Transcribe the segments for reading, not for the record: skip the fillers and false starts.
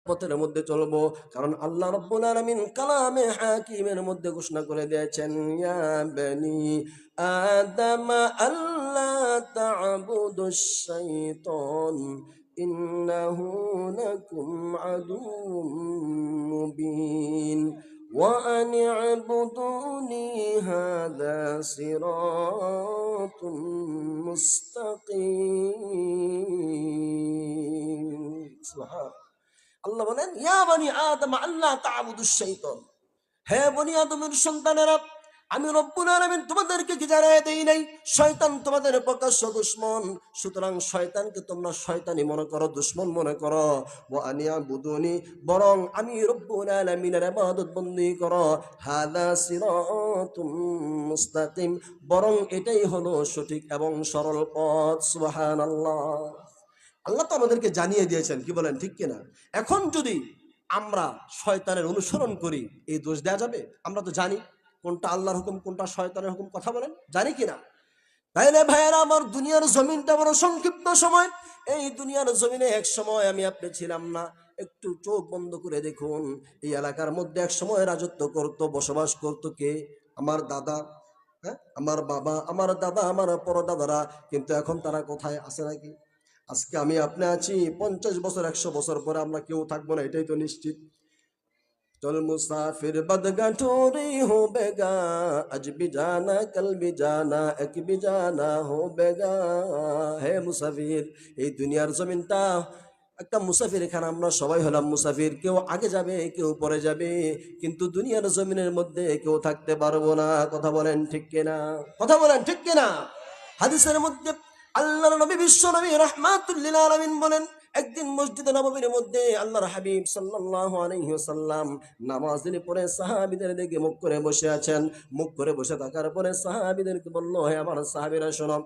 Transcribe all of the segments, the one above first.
পথের মধ্যে চলবো। কারণ আল্লাহ রাব্বুল আলামিন কালামে হাকিমের মধ্যে ঘোষণা করে দিয়েছেন, ইয়া বনি আদম আল্লা তা'বুদুশ শাইতান ইন্নাহু লাকুম আদুউম মুবিন ওয়া আন ই'বুদুনি হাযা সিরাতুম মুস্তাকিম। সুবহান আল্লাহ বলেন, ইয়া বনি আদম আল্লাহ তা'বুদুশ শাইতান, হে বনি আদমের সন্তানেরা, আমি রব্বুল আলামিন তোমাদেরকে কি জানায় দেই নাই শয়তান তোমাদের প্রকাশ্য দুশমন। সুতরাং শয়তানকে তোমরা শয়তানি মনে করো, দুশমন মনে করো। ওয়া আনিয়া বুদুনি, বরং আমি রব্বুল আলামিনের ইবাদত বন্দেগি করো। হাযা সিরাতুম মুস্তাকিম, বরং এটাই হলো সঠিক এবং সরল পথ। সুবহানাল্লাহ। আল্লাহ তো আমাদেরকে জানিয়ে দিয়েছেন, কি বলেন, ঠিক কিনা? এখন যদি আমরা শয়তানের অনুসরণ করি, এই দোষ দেওয়া যাবে? আমরা তো জানি কোনটা আল্লাহর হুকুম, কোনটা শয়তানের হুকুম, কথা বলেন, জানি কিনা? তাইলে ভাইয়েরা আমার, দুনিয়ার জমিনটা বড় সংক্ষিপ্ত সময়। এই দুনিয়ার জমিনে এক সময় আমি আপনি ছিলাম না। একটু চোখ বন্ধ করে দেখুন, এই এলাকার মধ্যে এক সময় রাজত্ব করত, বসবাস করত কে? আমার দাদা, হ্যাঁ, আমার বাবা, আমার দাদা, আমার পরদাদারা। কিন্তু এখন তারা কোথায় আছে নাকি? আজকে আমি আপনি আছি, 50 বছর 100 বছর পরে আমরা কেউ থাকবো না, এটাই তো নিশ্চিত। চল মুসাফির বদগাঠোরি हो बेगा, आज भी जाना कल भी जाना एक भी जाना हो बेगा। হে মুসাফির, এই দুনিয়ার জমিনটা একটা মুসাফির খানা, আমরা সবাই হলাম মুসাফির। কেউ আগে যাবে, কেউ পরে যাবে, কিন্তু দুনিয়ার জমিনের মধ্যে কেউ থাকতে পারবো না। কথা বলেন ঠিক কিনা? কথা বলেন ঠিক কিনা? হাদিসের মধ্যে আল্লাহর নবী, বিশ্ব নবী রাহমাতুল লিল আলামিন বলেন, একদিন মসজিদে নববীর মধ্যে আল্লাহর হাবিব সাল্লাল্লাহু আলাইহি ওয়াসাল্লাম নামাজ পড়ে সাহাবীদের দিকে মুখ করে বসে আছেন। মুখ করে বসে থাকার পরে সাহাবীদেরকে বলল, হে আমার সাহাবীরা শোনো,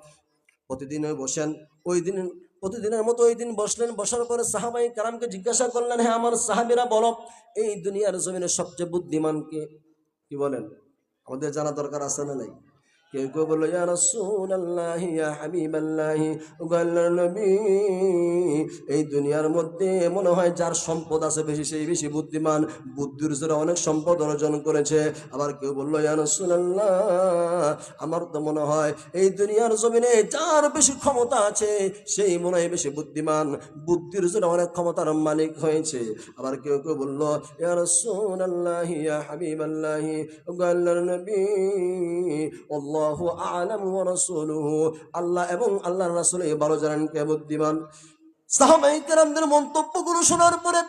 প্রতিদিন বসেন। ওই দিন প্রতিদিনের মতো ওই দিন বসলেন। বসার পরে সাহাবায়ে কেরামকে জিজ্ঞাসা করলেন, হে আমার সাহাবীরা বলো, এই দুনিয়ার জমিনে সবচেয়ে বুদ্ধিমান কে? কি বলেন? আমাদের জানা দরকার আছে না নাই? কেউ কেউ বললো, ইয়া রাসূলুল্লাহ, ইয়া হাবিবাল্লাহ, ও আল্লাহর নবী, এই দুনিয়ার মধ্যে মনে হয় যার সম্পদ আছে বেশি, সেই বেশি বুদ্ধিমান, বুদ্ধির জোরে অনেক সম্পদ অর্জন করেছে। আবার কেউ বললো, ইয়া রাসূলুল্লাহ, আমার তো মনে হয় এই দুনিয়ার জমিনে যার বেশি ক্ষমতা আছে সেই মনে হয় বেশি বুদ্ধিমান, বুদ্ধির জোরে অনেক ক্ষমতার মালিক হয়েছে। আবার কেউ কেউ বললো, ইয়া রাসূলুল্লাহ, ইয়া হাবিবাল্লাহ, ও আল্লাহর নবী, আল্লাহু আ'লামু ওয়া রাসূলুহু, আল্লাহ এবং আল্লাহর রাসূল ভালো জানেন কে বুদ্ধিমান। সাহাবায়ে কেরামদের মন্তব্যগুলো শোনার পরে